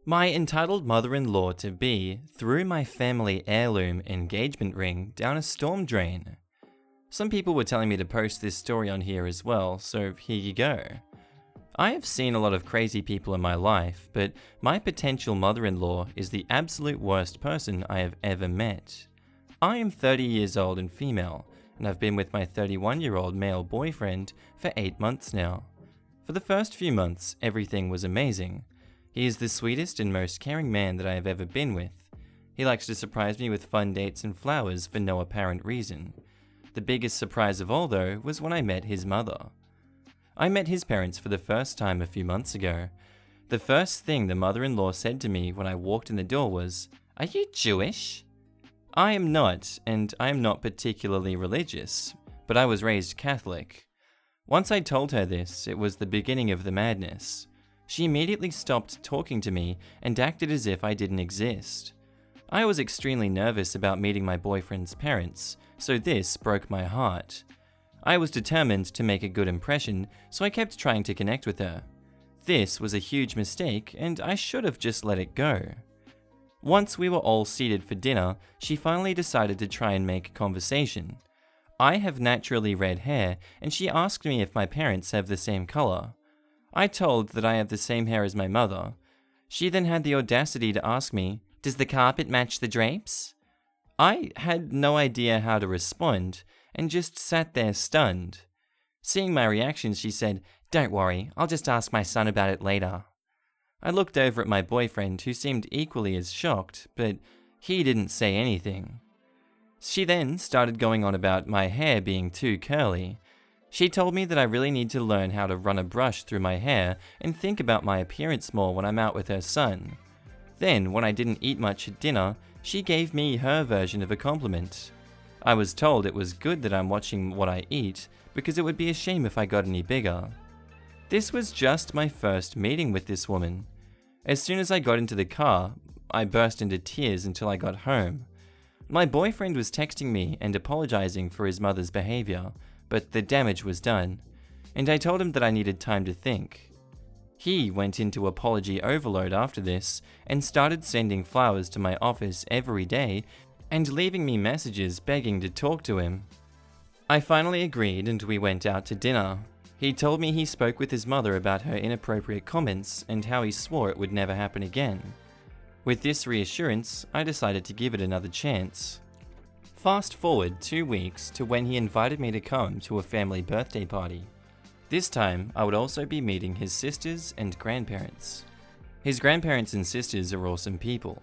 My entitled mother-in-law-to-be threw my family heirloom engagement ring down a storm drain. Some people were telling me to post this story on here as well, so here you go. I have seen a lot of crazy people in my life, but my potential mother-in-law is the absolute worst person I have ever met. I am 30 years old and female, and I've been with my 31-year-old male boyfriend for 8 months now. For the first few months, everything was amazing. He is the sweetest and most caring man that I have ever been with. He likes to surprise me with fun dates and flowers for no apparent reason. The biggest surprise of all, though, was when I met his mother. I met his parents for the first time a few months ago. The first thing the mother-in-law said to me when I walked in the door was, "Are you Jewish?" I am not, and I am not particularly religious, but I was raised Catholic. Once I told her this, it was the beginning of the madness. She immediately stopped talking to me and acted as if I didn't exist. I was extremely nervous about meeting my boyfriend's parents, so this broke my heart. I was determined to make a good impression, so I kept trying to connect with her. This was a huge mistake, and I should have just let it go. Once we were all seated for dinner, she finally decided to try and make conversation. I have naturally red hair, and she asked me if my parents have the same color. I told that I have the same hair as my mother. She then had the audacity to ask me, "Does the carpet match the drapes?" I had no idea how to respond, and just sat there stunned. Seeing my reaction, she said, "Don't worry, I'll just ask my son about it later." I looked over at my boyfriend, who seemed equally as shocked, but he didn't say anything. She then started going on about my hair being too curly. She told me that I really need to learn how to run a brush through my hair and think about my appearance more when I'm out with her son. Then, when I didn't eat much at dinner, she gave me her version of a compliment. I was told it was good that I'm watching what I eat, because it would be a shame if I got any bigger. This was just my first meeting with this woman. As soon as I got into the car, I burst into tears until I got home. My boyfriend was texting me and apologizing for his mother's behavior, but the damage was done, and I told him that I needed time to think. He went into apology overload after this and started sending flowers to my office every day and leaving me messages begging to talk to him. I finally agreed and we went out to dinner. He told me he spoke with his mother about her inappropriate comments and how he swore it would never happen again. With this reassurance, I decided to give it another chance. Fast forward 2 weeks to when he invited me to come to a family birthday party. This time, I would also be meeting his sisters and grandparents. His grandparents and sisters are awesome people.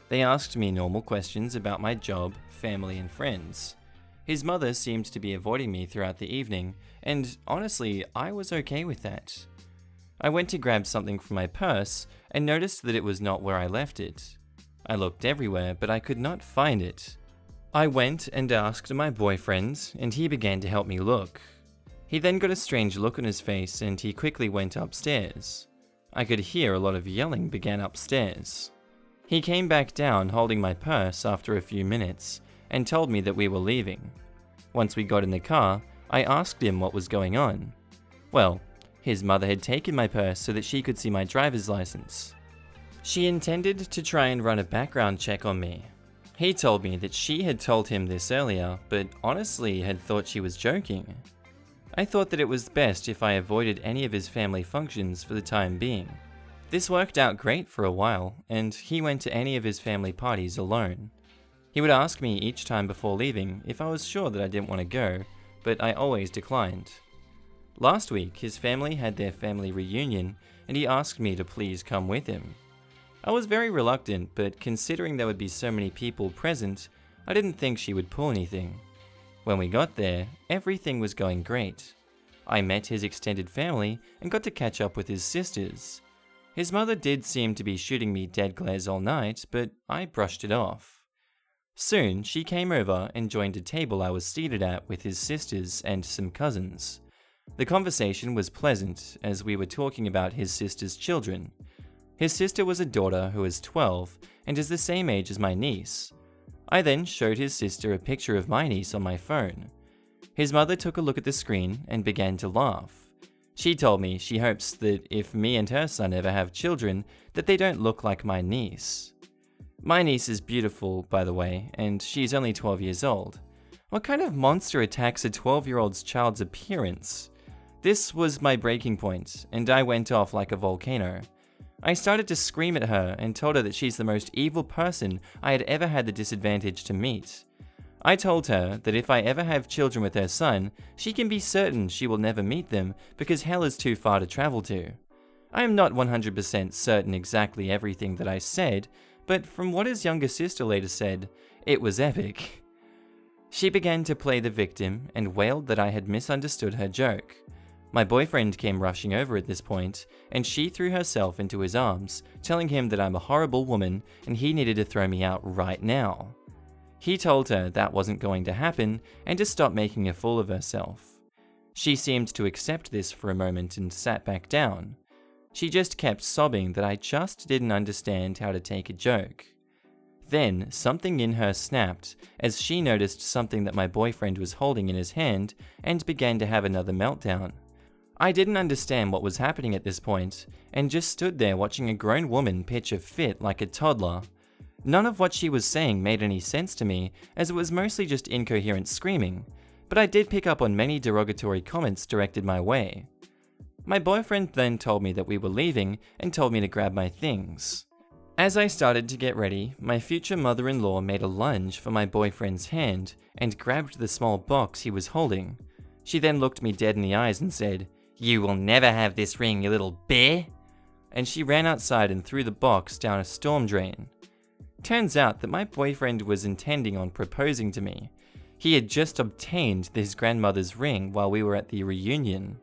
They asked me normal questions about my job, family, and friends. His mother seemed to be avoiding me throughout the evening, and honestly, I was okay with that. I went to grab something from my purse and noticed that it was not where I left it. I looked everywhere, but I could not find it. I went and asked my boyfriend, and he began to help me look. He then got a strange look on his face and he quickly went upstairs. I could hear a lot of yelling began upstairs. He came back down holding my purse after a few minutes and told me that we were leaving. Once we got in the car, I asked him what was going on. Well, his mother had taken my purse so that she could see my driver's license. She intended to try and run a background check on me. He told me that she had told him this earlier, but honestly had thought she was joking. I thought that it was best if I avoided any of his family functions for the time being. This worked out great for a while, and he went to any of his family parties alone. He would ask me each time before leaving if I was sure that I didn't want to go, but I always declined. Last week, his family had their family reunion, and he asked me to please come with him. I was very reluctant, but considering there would be so many people present, I didn't think she would pull anything. When we got there, everything was going great. I met his extended family and got to catch up with his sisters. His mother did seem to be shooting me dead glares all night, but I brushed it off. Soon, she came over and joined a table I was seated at with his sisters and some cousins. The conversation was pleasant as we were talking about his sister's children. His sister was a daughter who is 12 and is the same age as my niece. I then showed his sister a picture of my niece on my phone. His mother took a look at the screen and began to laugh. She told me she hopes that if me and her son ever have children, that they don't look like my niece. My niece is beautiful, by the way, and she's only 12 years old. What kind of monster attacks a 12-year-old's child's appearance? This was my breaking point, and I went off like a volcano. I started to scream at her and told her that she's the most evil person I had ever had the disadvantage to meet. I told her that if I ever have children with her son, she can be certain she will never meet them because hell is too far to travel to. I am not 100% certain exactly everything that I said, but from what his younger sister later said, it was epic. She began to play the victim and wailed that I had misunderstood her joke. My boyfriend came rushing over at this point, and she threw herself into his arms, telling him that I'm a horrible woman and he needed to throw me out right now. He told her that wasn't going to happen and to stop making a fool of herself. She seemed to accept this for a moment and sat back down. She just kept sobbing that I just didn't understand how to take a joke. Then, something in her snapped as she noticed something that my boyfriend was holding in his hand and began to have another meltdown. I didn't understand what was happening at this point and just stood there watching a grown woman pitch a fit like a toddler. None of what she was saying made any sense to me, as it was mostly just incoherent screaming, but I did pick up on many derogatory comments directed my way. My boyfriend then told me that we were leaving and told me to grab my things. As I started to get ready, my future mother-in-law made a lunge for my boyfriend's hand and grabbed the small box he was holding. She then looked me dead in the eyes and said, "You will never have this ring, you little bear!" And she ran outside and threw the box down a storm drain. Turns out that my boyfriend was intending on proposing to me. He had just obtained his grandmother's ring while we were at the reunion.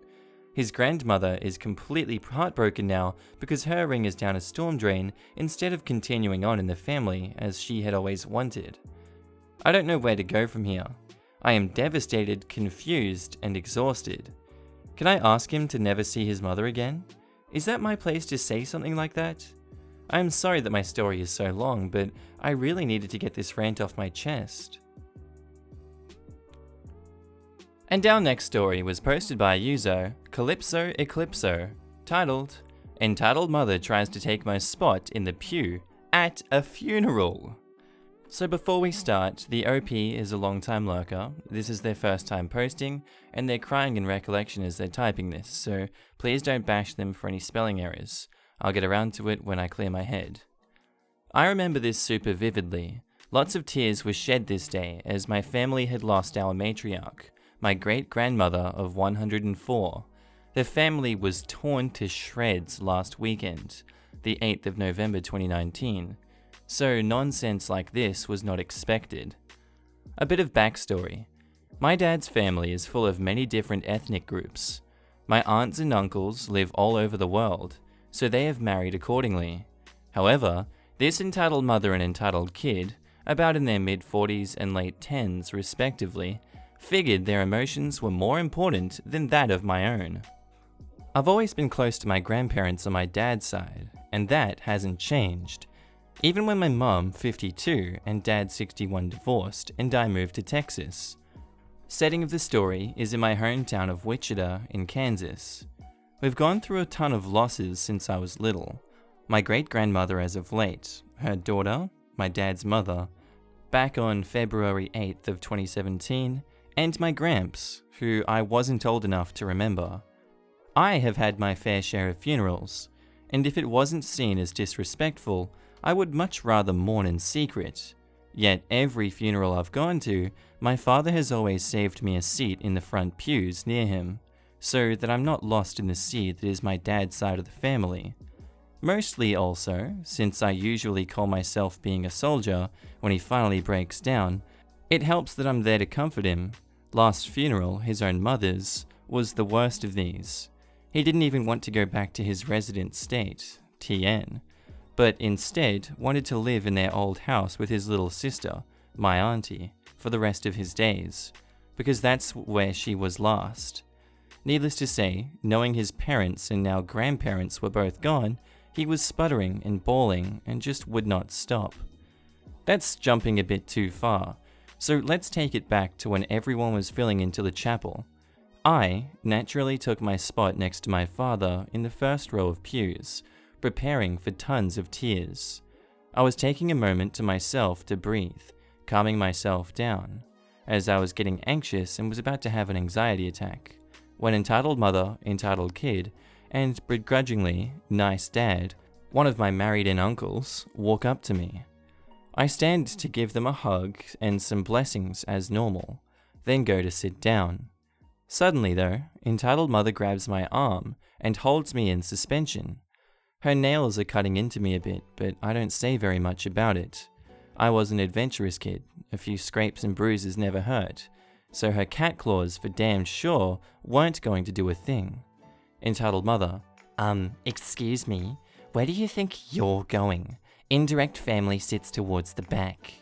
His grandmother is completely heartbroken now because her ring is down a storm drain instead of continuing on in the family as she had always wanted. I don't know where to go from here. I am devastated, confused, and exhausted. Can I ask him to never see his mother again? Is that my place to say something like that? I am sorry that my story is so long, but I really needed to get this rant off my chest. And our next story was posted by user Calypso Eclipso, titled, "Entitled Mother Tries to Take My Spot in the Pew at a Funeral." So before we start, the OP is a long-time lurker. This is their first time posting, and they're crying in recollection as they're typing this, so please don't bash them for any spelling errors. I'll get around to it when I clear my head. I remember this super vividly. Lots of tears were shed this day as my family had lost our matriarch, my great-grandmother of 104. The family was torn to shreds last weekend, the 8th of November 2019, so nonsense like this was not expected. A bit of backstory. My dad's family is full of many different ethnic groups. My aunts and uncles live all over the world, so they have married accordingly. However, this entitled mother and entitled kid, about in their mid-40s and late 10s respectively, figured their emotions were more important than that of my own. I've always been close to my grandparents on my dad's side, and that hasn't changed. Even when my mum, 52, and dad, 61, divorced, and I moved to Texas. Setting of the story is in my hometown of Wichita in Kansas. We've gone through a ton of losses since I was little. My great-grandmother as of late, her daughter, my dad's mother, back on February 8th of 2017, and my gramps, who I wasn't old enough to remember. I have had my fair share of funerals, and if it wasn't seen as disrespectful, I would much rather mourn in secret. Yet every funeral I've gone to, my father has always saved me a seat in the front pews near him, so that I'm not lost in the sea that is my dad's side of the family. Mostly also, since I usually call myself being a soldier when he finally breaks down, it helps that I'm there to comfort him. Last funeral, his own mother's, was the worst of these. He didn't even want to go back to his resident state, TN, but instead wanted to live in their old house with his little sister, my auntie, for the rest of his days, because that's where she was last. Needless to say, knowing his parents and now grandparents were both gone, he was sputtering and bawling and just would not stop. That's jumping a bit too far, so let's take it back to when everyone was filling into the chapel. I naturally took my spot next to my father in the first row of pews, preparing for tons of tears. I was taking a moment to myself to breathe, calming myself down, as I was getting anxious and was about to have an anxiety attack, when entitled mother, entitled kid, and begrudgingly nice dad, one of my married-in uncles, walk up to me. I stand to give them a hug and some blessings as normal, then go to sit down. Suddenly though, entitled mother grabs my arm and holds me in suspension. Her nails are cutting into me a bit, but I don't say very much about it. I was an adventurous kid, a few scrapes and bruises never hurt, so her cat claws for damn sure weren't going to do a thing. Entitled mother, excuse me, where do you think you're going? Indirect family sits towards the back.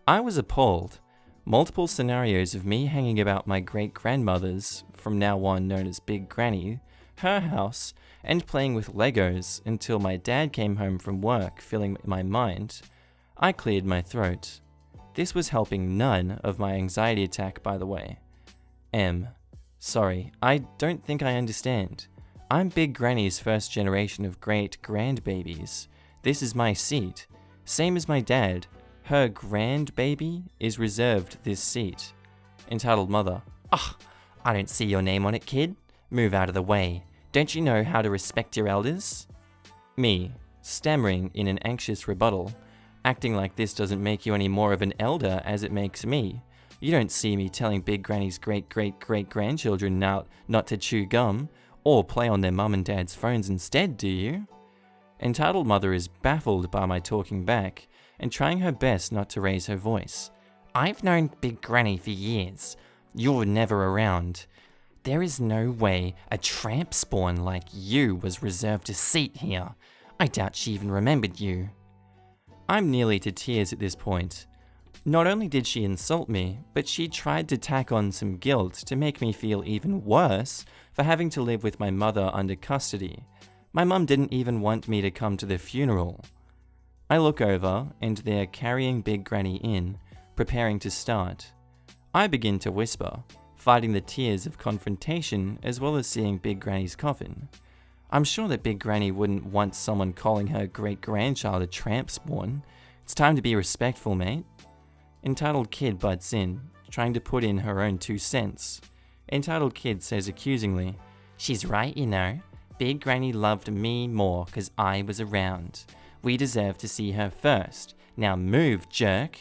I was appalled. Multiple scenarios of me hanging about my great-grandmother's, from now on known as Big Granny, her house, and playing with Legos until my dad came home from work, filling my mind. I cleared my throat. This was helping none of my anxiety attack, by the way. Sorry, I don't think I understand. I'm Big Granny's first generation of great-grandbabies. This is my seat. Same as my dad. Her grandbaby is reserved this seat. Entitled mother, I don't see your name on it, kid. Move out of the way. Don't you know how to respect your elders? Me, stammering in an anxious rebuttal, acting like this doesn't make you any more of an elder as it makes me. You don't see me telling Big Granny's great-great-great-grandchildren now not to chew gum, or play on their mum and dad's phones instead, do you? Entitled mother is baffled by my talking back, and trying her best not to raise her voice. I've known Big Granny for years. You're never around. There is no way a tramp spawn like you was reserved a seat here. I doubt she even remembered you. I'm nearly to tears at this point. Not only did she insult me, but she tried to tack on some guilt to make me feel even worse for having to live with my mother under custody. My mum didn't even want me to come to the funeral. I look over, and they're carrying Big Granny in, preparing to start. I begin to whisper, fighting the tears of confrontation as well as seeing Big Granny's coffin. I'm sure that Big Granny wouldn't want someone calling her great-grandchild a tramp spawn. It's time to be respectful, mate. Entitled kid butts in, trying to put in her own 2 cents. Entitled kid says accusingly, she's right, you know. Big Granny loved me more 'cause I was around. We deserve to see her first. Now move, jerk.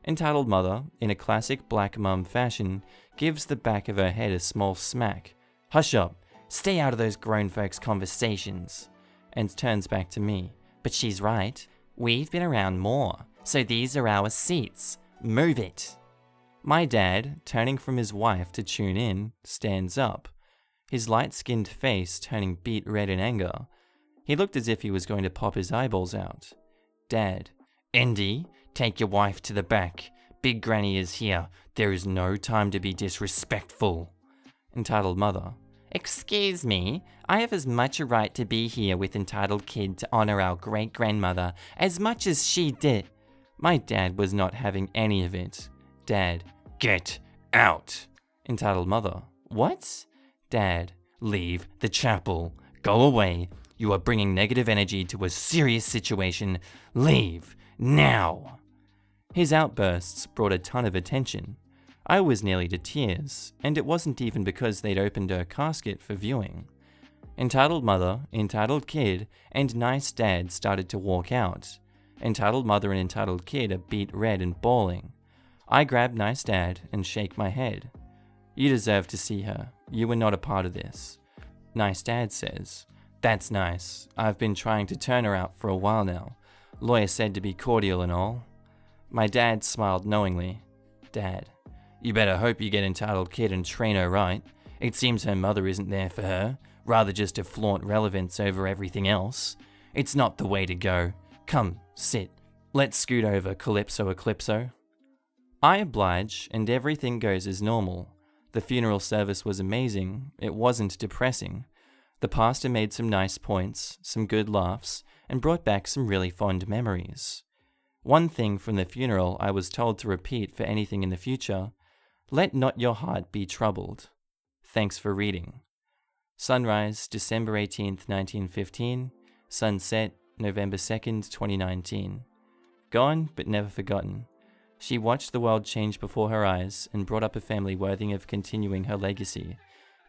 Entitled mother, in a classic black mum fashion, gives the back of her head a small smack. Hush up. Stay out of those grown folks' conversations. And turns back to me. But she's right. We've been around more, so these are our seats. Move it. My dad, turning from his wife to tune in, stands up, his light-skinned face turning beet red in anger. He looked as if he was going to pop his eyeballs out. Dad, Andy, take your wife to the back. Big Granny is here. There is no time to be disrespectful. Entitled mother, excuse me, I have as much a right to be here with entitled kid to honor our great-grandmother as much as she did. My dad was not having any of it. Dad, get out. Entitled mother, what? Dad, leave the chapel. Go away. You are bringing negative energy to a serious situation. Leave, now. His outbursts brought a ton of attention. I was nearly to tears, and it wasn't even because they'd opened her casket for viewing. Entitled mother, entitled kid, and nice dad started to walk out. Entitled mother and entitled kid are beet red and bawling. I grab nice dad and shake my head. You deserve to see her. You were not a part of this. Nice dad says, that's nice. I've been trying to turn her out for a while now. Lawyer said to be cordial and all. My dad smiled knowingly. Dad, you better hope you get entitled kid and train her right. It seems her mother isn't there for her, rather just to flaunt relevance over everything else. It's not the way to go. Come, sit. Let's scoot over, Calypso. I oblige, and everything goes as normal. The funeral service was amazing. It wasn't depressing. The pastor made some nice points, some good laughs, and brought back some really fond memories. One thing from the funeral I was told to repeat for anything in the future: let not your heart be troubled. Thanks for reading. Sunrise, December 18th, 1915. Sunset, November 2nd, 2019. Gone, but never forgotten. She watched the world change before her eyes and brought up a family worthy of continuing her legacy.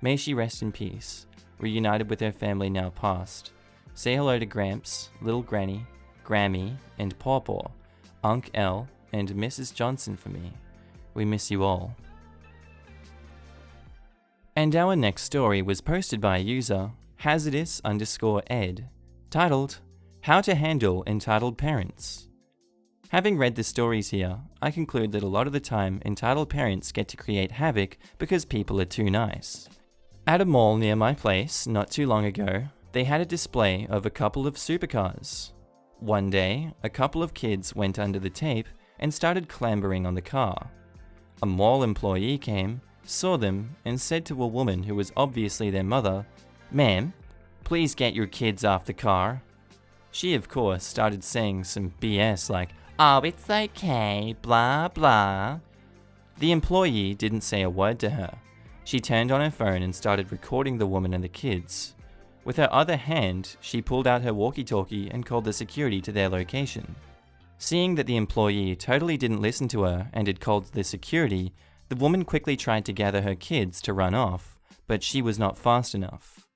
May she rest in peace, reunited with her family now past. Say hello to Gramps, Little Granny, Grammy, and Pawpaw, Unc L, and Mrs. Johnson for me. We miss you all. And our next story was posted by a user, hazardous_ed, titled, How to Handle Entitled Parents. Having read the stories here, I conclude that a lot of the time entitled parents get to create havoc because people are too nice. At a mall near my place, not too long ago, they had a display of a couple of supercars. One day, a couple of kids went under the tape and started clambering on the car. A mall employee came, saw them, and said to a woman who was obviously their mother, "Ma'am, please get your kids off the car." She, of course, started saying some BS like, "Oh, it's okay, blah blah." The employee didn't say a word to her. She turned on her phone and started recording the woman and the kids. With her other hand, she pulled out her walkie-talkie and called the security to their location. Seeing that the employee totally didn't listen to her and had called the security, the woman quickly tried to gather her kids to run off, but she was not fast enough.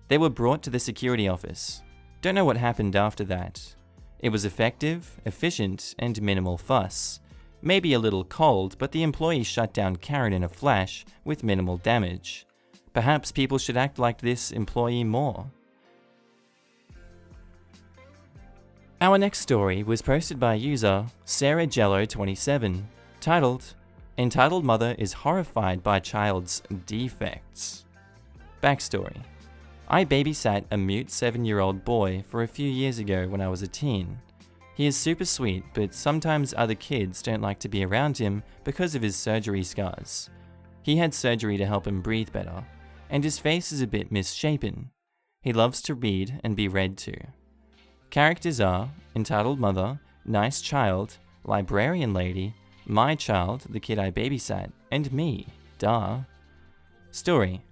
They were brought to the security office. Don't know what happened after that. It was effective, efficient, and minimal fuss. Maybe a little cold, but the employee shut down Karen in a flash with minimal damage. Perhaps people should act like this employee more. Our next story was posted by user SarahJello27, titled, Entitled Mother is Horrified by Child's Defects. Backstory. I babysat a mute 7-year-old boy for a few years ago when I was a teen. He is super sweet, but sometimes other kids don't like to be around him because of his surgery scars. He had surgery to help him breathe better, and his face is a bit misshapen. He loves to read and be read to. Characters are Entitled Mother, Nice Child, Librarian Lady, My Child, the kid I babysat, and me, duh. Story.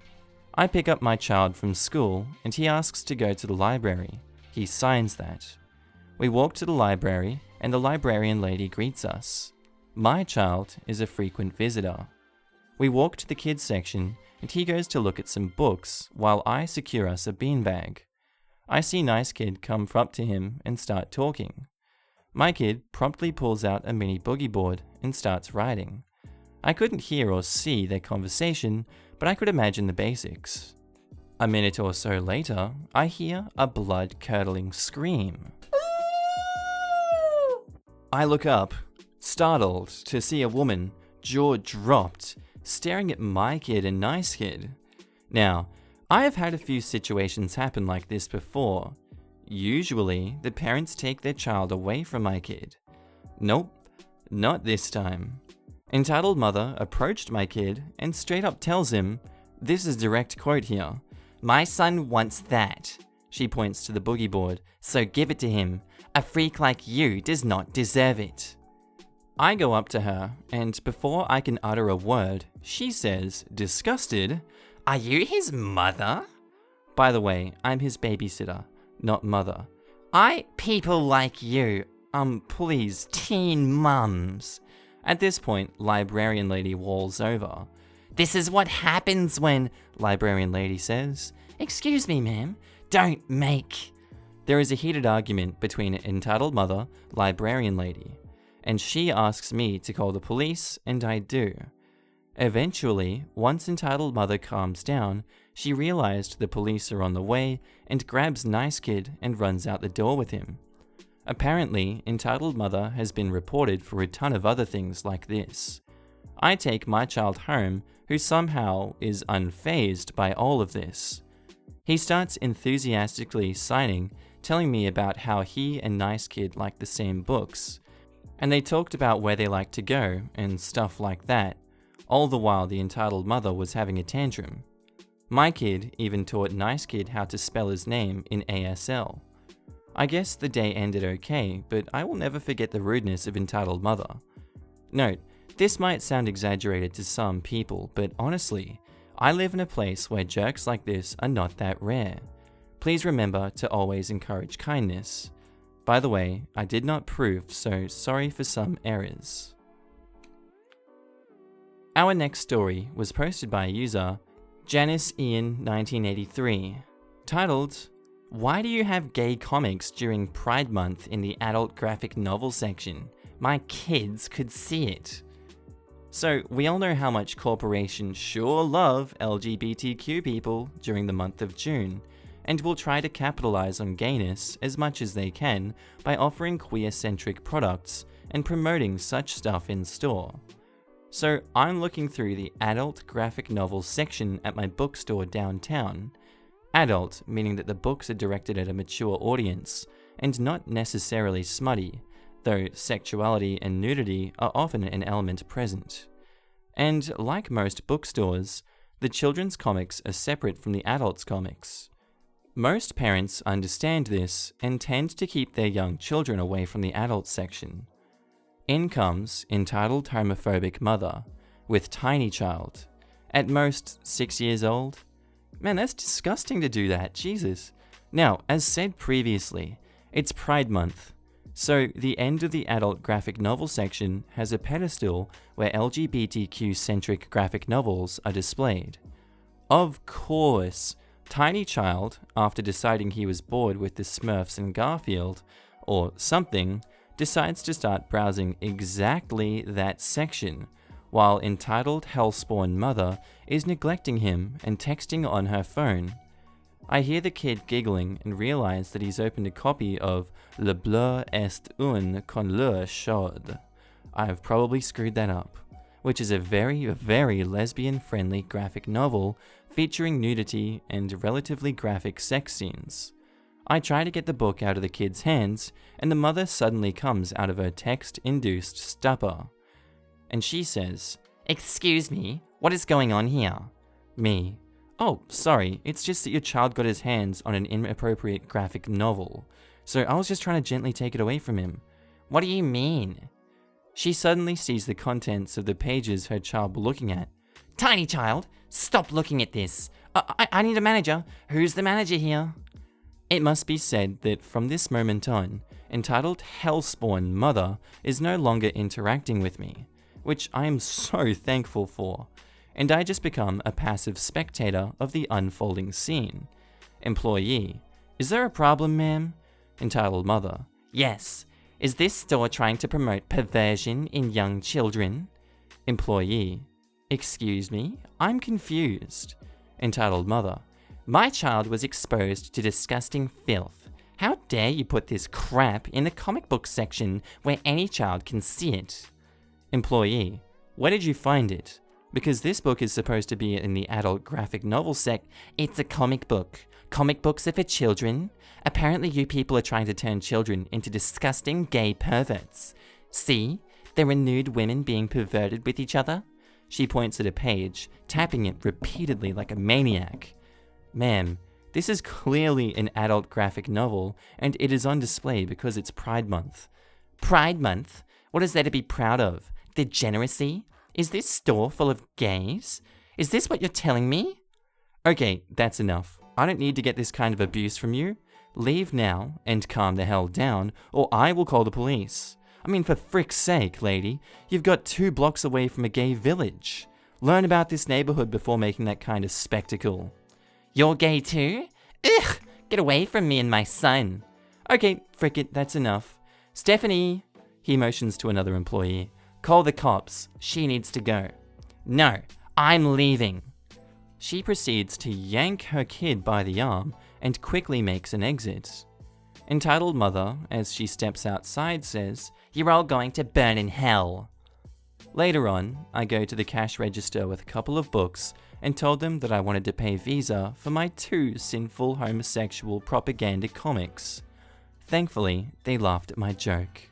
I pick up my child from school and he asks to go to the library. He signs that. We walk to the library and the librarian lady greets us. My child is a frequent visitor. We walk to the kids section and he goes to look at some books while I secure us a beanbag. I see nice kid come up to him and start talking. My kid promptly pulls out a mini boogie board and starts writing. I couldn't hear or see their conversation, but I could imagine the basics. A minute or so later, I hear a blood-curdling scream. I look up, startled to see a woman, jaw dropped, staring at my kid and nice kid. Now, I have had a few situations happen like this before. Usually, the parents take their child away from my kid. Nope, not this time. Entitled Mother approached my kid and straight up tells him, this is direct quote here, "My son wants that." She points to the boogie board, "So give it to him. A freak like you does not deserve it." I go up to her, and before I can utter a word, she says, disgusted, "Are you his mother?" By the way, I'm his babysitter, not mother. People like you, please, teen mums. At this point, librarian lady walls over. "This is what happens when," librarian lady says. "Excuse me, ma'am, don't make." There is a heated argument between entitled mother, librarian lady, and she asks me to call the police, and I do. Eventually, once entitled mother calms down, she realized the police are on the way and grabs nice kid and runs out the door with him. Apparently, entitled mother has been reported for a ton of other things like this. I take my child home, who somehow is unfazed by all of this. He starts enthusiastically signing, telling me about how he and nice kid like the same books, and they talked about where they like to go and stuff like that, all the while the entitled mother was having a tantrum. My kid even taught nice kid how to spell his name in ASL. I guess the day ended okay, but I will never forget the rudeness of entitled mother. Note, this might sound exaggerated to some people, but honestly, I live in a place where jerks like this are not that rare. Please remember to always encourage kindness. By the way, I did not prove, so sorry for some errors. Our next story was posted by a user, Janice Ian 1983, titled, "Why do you have gay comics during Pride Month in the adult graphic novel section? My kids could see it." So, we all know how much corporations sure love LGBTQ people during the month of June, and will try to capitalize on gayness as much as they can by offering queer-centric products and promoting such stuff in store. So, I'm looking through the adult graphic novels section at my bookstore downtown. Adult, meaning that the books are directed at a mature audience, and not necessarily smutty, though sexuality and nudity are often an element present. And like most bookstores, the children's comics are separate from the adults' comics. Most parents understand this and tend to keep their young children away from the adult section. In comes entitled homophobic mother, with tiny child, at most 6 years old. Man, that's disgusting to do that, Jesus. Now, as said previously, it's Pride Month, so the end of the adult graphic novel section has a pedestal where LGBTQ-centric graphic novels are displayed. Of course, Tiny Child, after deciding he was bored with the Smurfs and Garfield, or something, decides to start browsing exactly that section, while entitled Hellspawn Mother is neglecting him and texting on her phone. I hear the kid giggling and realize that he's opened a copy of Le Bleu est un con l'eau chaude. I have probably screwed that up, which is a very, very lesbian-friendly graphic novel featuring nudity and relatively graphic sex scenes. I try to get the book out of the kid's hands, and the mother suddenly comes out of her text-induced stupor. And she says, "Excuse me, what is going on here?" Me, "Oh, sorry, it's just that your child got his hands on an inappropriate graphic novel, so I was just trying to gently take it away from him." "What do you mean?" She suddenly sees the contents of the pages her child was looking at. "Tiny child, stop looking at this. I need a manager. Who's the manager here?" It must be said that from this moment on, entitled Hellspawn Mother is no longer interacting with me, which I am so thankful for, and I just become a passive spectator of the unfolding scene. Employee, "Is there a problem, ma'am?" Entitled Mother, "Yes. Is this store trying to promote perversion in young children?" Employee, "Excuse me, I'm confused." Entitled Mother, "My child was exposed to disgusting filth. How dare you put this crap in the comic book section where any child can see it?" Employee, "Where did you find it? Because this book is supposed to be in the adult graphic novel sec." "It's a comic book. Comic books are for children. Apparently you people are trying to turn children into disgusting gay perverts. See? There are nude women being perverted with each other." She points at a page, tapping it repeatedly like a maniac. "Ma'am, this is clearly an adult graphic novel, and it is on display because it's Pride Month." "Pride Month? What is there to be proud of? Degeneracy? Is this store full of gays? Is this what you're telling me?" "Okay, that's enough. I don't need to get this kind of abuse from you. Leave now and calm the hell down, or I will call the police. I mean, for frick's sake, lady, you've got 2 blocks away from a gay village. Learn about this neighborhood before making that kind of spectacle." "You're gay too? Ugh! Get away from me and my son." "Okay, frick it, that's enough. Stephanie," he motions to another employee, "call the cops. She needs to go." "No, I'm leaving." She proceeds to yank her kid by the arm and quickly makes an exit. Entitled Mother, as she steps outside, says, "You're all going to burn in hell." Later on, I go to the cash register with a couple of books and told them that I wanted to pay Visa for my 2 sinful homosexual propaganda comics. Thankfully, they laughed at my joke.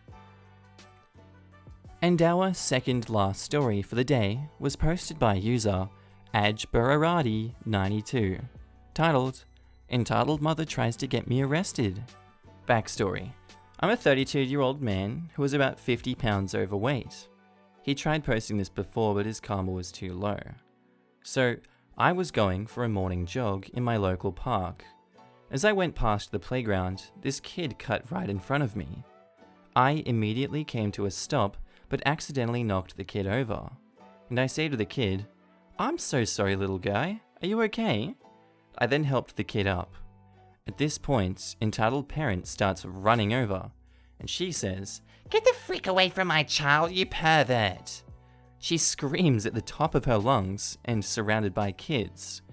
And our second last story for the day was posted by user Ajbararadi92, titled, "Entitled Mother Tries to Get Me Arrested." Backstory. I'm a 32-year-old man who was about 50 pounds overweight. He tried posting this before, but his karma was too low. So, I was going for a morning jog in my local park. As I went past the playground, this kid cut right in front of me. I immediately came to a stop, but accidentally knocked the kid over. And I say to the kid, "I'm so sorry, little guy. Are you okay?" I then helped the kid up. At this point, entitled parent starts running over, and she says, "Get the frick away from my child, you pervert!" She screams at the top of her lungs and surrounded by kids.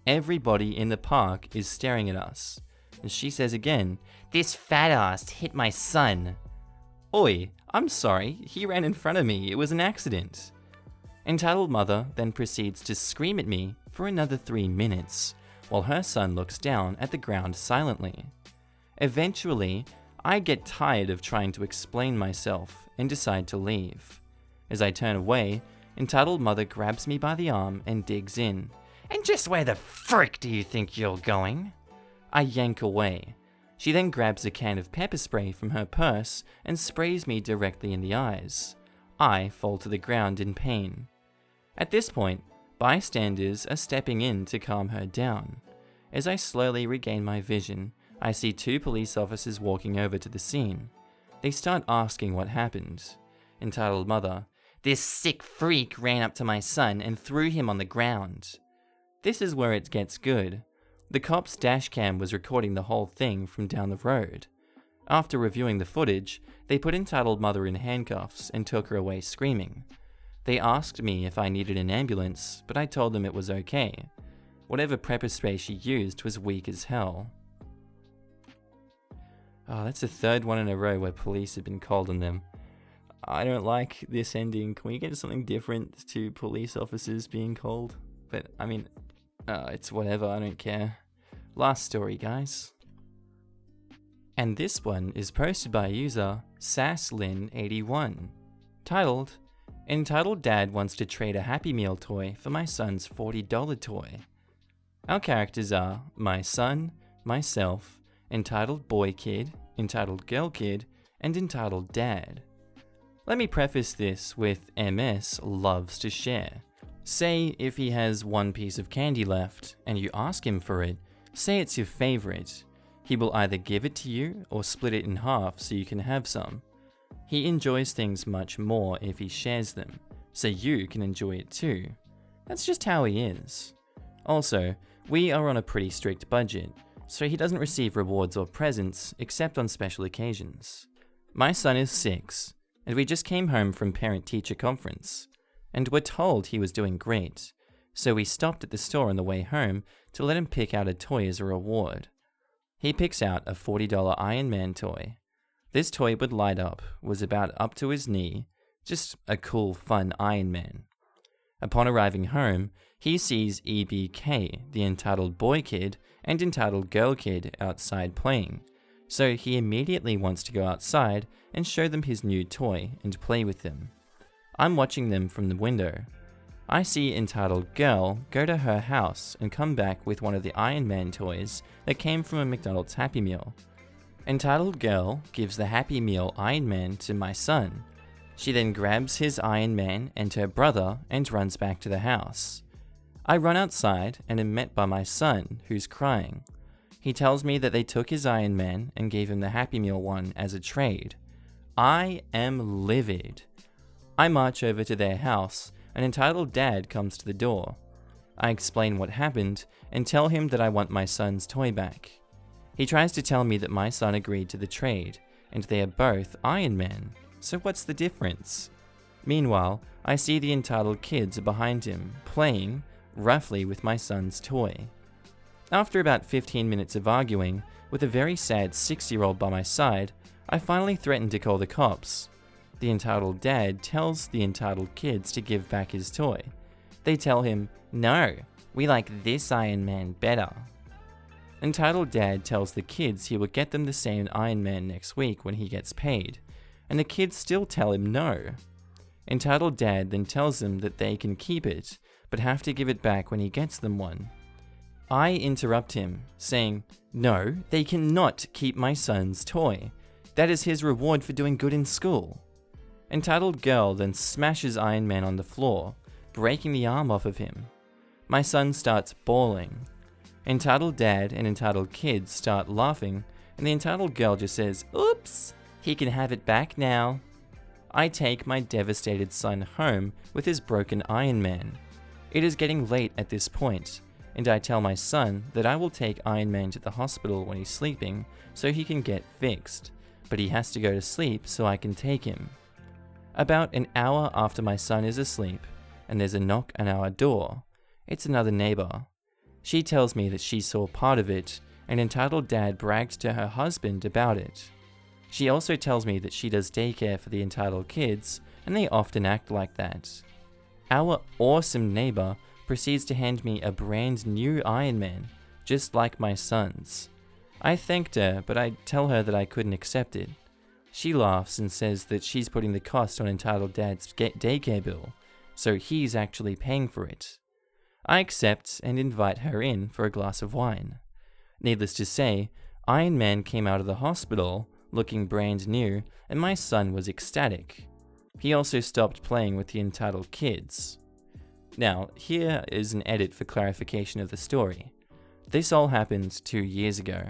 Everybody in the park is staring at us, and she says again, "This fat ass hit my son." Oi, I'm sorry, he ran in front of me, it was an accident. Entitled mother then proceeds to scream at me for another 3 minutes, while her son looks down at the ground silently. Eventually, I get tired of trying to explain myself and decide to leave. As I turn away, entitled mother grabs me by the arm and digs in. "And just where the frick do you think you're going?" I yank away. She then grabs a can of pepper spray from her purse and sprays me directly in the eyes. I fall to the ground in pain. At this point, bystanders are stepping in to calm her down. As I slowly regain my vision, I see 2 police officers walking over to the scene. They start asking what happened. Entitled mother, "This sick freak ran up to my son and threw him on the ground." This is where it gets good. The cop's dash cam was recording the whole thing from down the road. After reviewing the footage, they put entitled mother in handcuffs and took her away screaming. They asked me if I needed an ambulance, but I told them it was okay. Whatever pepper spray she used was weak as hell. Oh, that's the 3rd one in a row where police have been called on them. I don't like this ending. Can we get something different to police officers being called? But, I mean, it's whatever, I don't care. Last story, guys. And this one is posted by user SassLin81, titled, "Entitled Dad wants to trade a Happy Meal toy for my son's $40 toy." Our characters are my son, myself, entitled boy kid, entitled girl kid, and entitled dad. Let me preface this with MS loves to share. Say if he has one piece of candy left and you ask him for it, say it's your favorite. He will either give it to you or split it in half so you can have some. He enjoys things much more if he shares them, so you can enjoy it too. That's just how he is. Also, we are on a pretty strict budget, so he doesn't receive rewards or presents except on special occasions. My son is 6, and we just came home from parent-teacher conference, and were told he was doing great, so we stopped at the store on the way home to let him pick out a toy as a reward. He picks out a $40 Iron Man toy. This toy would light up, was about up to his knee, just a cool, fun Iron Man. Upon arriving home, he sees EBK, the entitled boy kid, and entitled girl kid outside playing, so he immediately wants to go outside and show them his new toy and play with them. I'm watching them from the window. I see entitled girl go to her house and come back with one of the Iron Man toys that came from a McDonald's Happy Meal. Entitled girl gives the Happy Meal Iron Man to my son. She then grabs his Iron Man and her brother and runs back to the house. I run outside and am met by my son, who's crying. He tells me that they took his Iron Man and gave him the Happy Meal one as a trade. I am livid. I march over to their house, and entitled dad comes to the door. I explain what happened and tell him that I want my son's toy back. He tries to tell me that my son agreed to the trade, and they are both Iron Man, so what's the difference? Meanwhile, I see the entitled kids are behind him, playing, roughly, with my son's toy. After about 15 minutes of arguing, with a very sad 6-year-old by my side, I finally threaten to call the cops. The entitled dad tells the entitled kids to give back his toy. They tell him, "No, we like this Iron Man better." Entitled dad tells the kids he will get them the same Iron Man next week when he gets paid, and the kids still tell him no. Entitled dad then tells them that they can keep it, but have to give it back when he gets them one. I interrupt him, saying, "No, they cannot keep my son's toy. That is his reward for doing good in school." Entitled girl then smashes Iron Man on the floor, breaking the arm off of him. My son starts bawling. Entitled dad and entitled kids start laughing, and the entitled girl just says, "Oops, he can have it back now." I take my devastated son home with his broken Iron Man. It is getting late at this point, and I tell my son that I will take Iron Man to the hospital when he's sleeping so he can get fixed, but he has to go to sleep so I can take him. About an hour after my son is asleep, and there's a knock on our door. It's another neighbor. She tells me that she saw part of it, and entitled dad bragged to her husband about it. She also tells me that she does daycare for the entitled kids, and they often act like that. Our awesome neighbor proceeds to hand me a brand new Iron Man, just like my son's. I thanked her, but I tell her that I couldn't accept it. She laughs and says that she's putting the cost on entitled dad's daycare bill, so he's actually paying for it. I accept and invite her in for a glass of wine. Needless to say, Iron Man came out of the hospital looking brand new, and my son was ecstatic. He also stopped playing with the entitled kids. Now, here is an edit for clarification of the story. This all happened 2 years ago.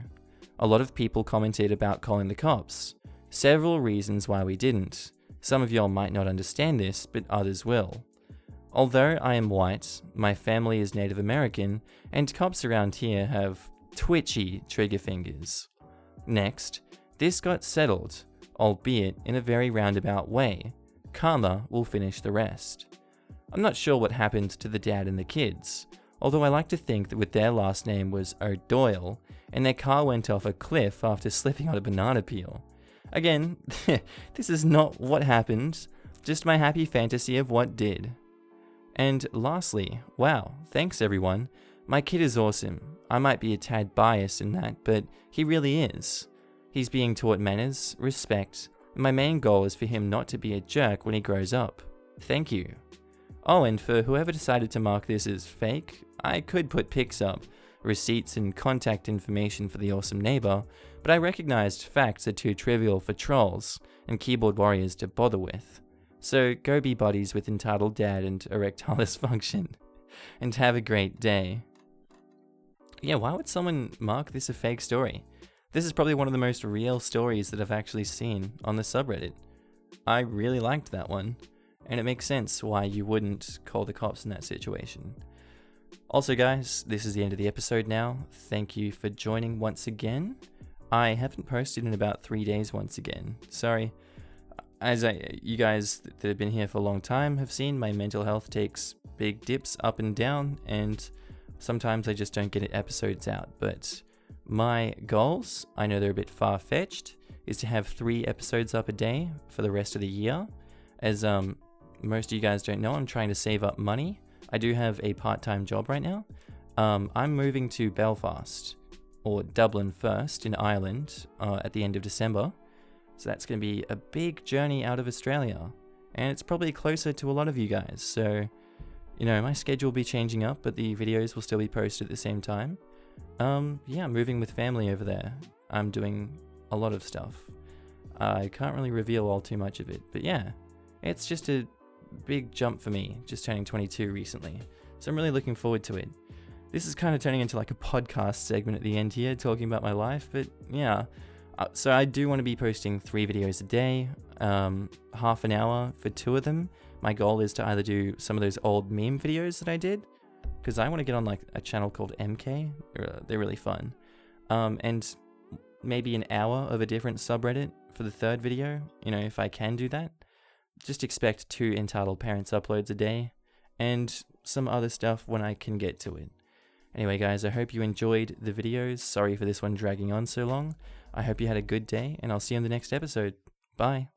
A lot of people commented about calling the cops. Several reasons why we didn't. Some of y'all might not understand this, but others will. Although I am white, my family is Native American, and cops around here have twitchy trigger fingers. Next, this got settled, albeit in a very roundabout way. Karma will finish the rest. I'm not sure what happened to the dad and the kids, although I like to think that with their last name was O'Doyle, and their car went off a cliff after slipping on a banana peel. Again, this is not what happened, just my happy fantasy of what did. And lastly, wow, thanks everyone. My kid is awesome. I might be a tad biased in that, but he really is. He's being taught manners, respect, and my main goal is for him not to be a jerk when he grows up. Thank you. Oh, and for whoever decided to mark this as fake, I could put pics up, receipts and contact information for the awesome neighbor, but I recognized facts are too trivial for trolls and keyboard warriors to bother with. So go be buddies with entitled dad and erectile dysfunction, and have a great day. Yeah, why would someone mark this a fake story? This is probably one of the most real stories that I've actually seen on the subreddit. I really liked that one, and it makes sense why you wouldn't call the cops in that situation. Also guys, this is the end of the episode now. Thank you for joining once again. I haven't posted in about 3 days once again. Sorry. You guys that have been here for a long time have seen, my mental health takes big dips up and down, and sometimes I just don't get episodes out, but my goals, I know they're a bit far-fetched, is to have 3 episodes up a day for the rest of the year. As most of you guys don't know, I'm trying to save up money. I do have a part-time job right now. I'm moving to Belfast, or Dublin first, in Ireland, at the end of December. So that's going to be a big journey out of Australia. And it's probably closer to a lot of you guys. So, you know, my schedule will be changing up, but the videos will still be posted at the same time. Yeah, I'm moving with family over there. I'm doing a lot of stuff. I can't really reveal all too much of it, but yeah, it's just a big jump for me, just turning 22 recently. So I'm really looking forward to it. This is kind of turning into like a podcast segment at the end here, talking about my life, but yeah. So I do want to be posting 3 videos a day, half an hour for 2 of them. My goal is to either do some of those old meme videos that I did, because I want to get on like a channel called MK. They're really fun. And maybe an hour of a different subreddit for the 3rd video, you know, if I can do that. Just expect 2 Entitled Parents uploads a day, and some other stuff when I can get to it. Anyway guys, I hope you enjoyed the videos. Sorry for this one dragging on so long. I hope you had a good day, and I'll see you in the next episode. Bye.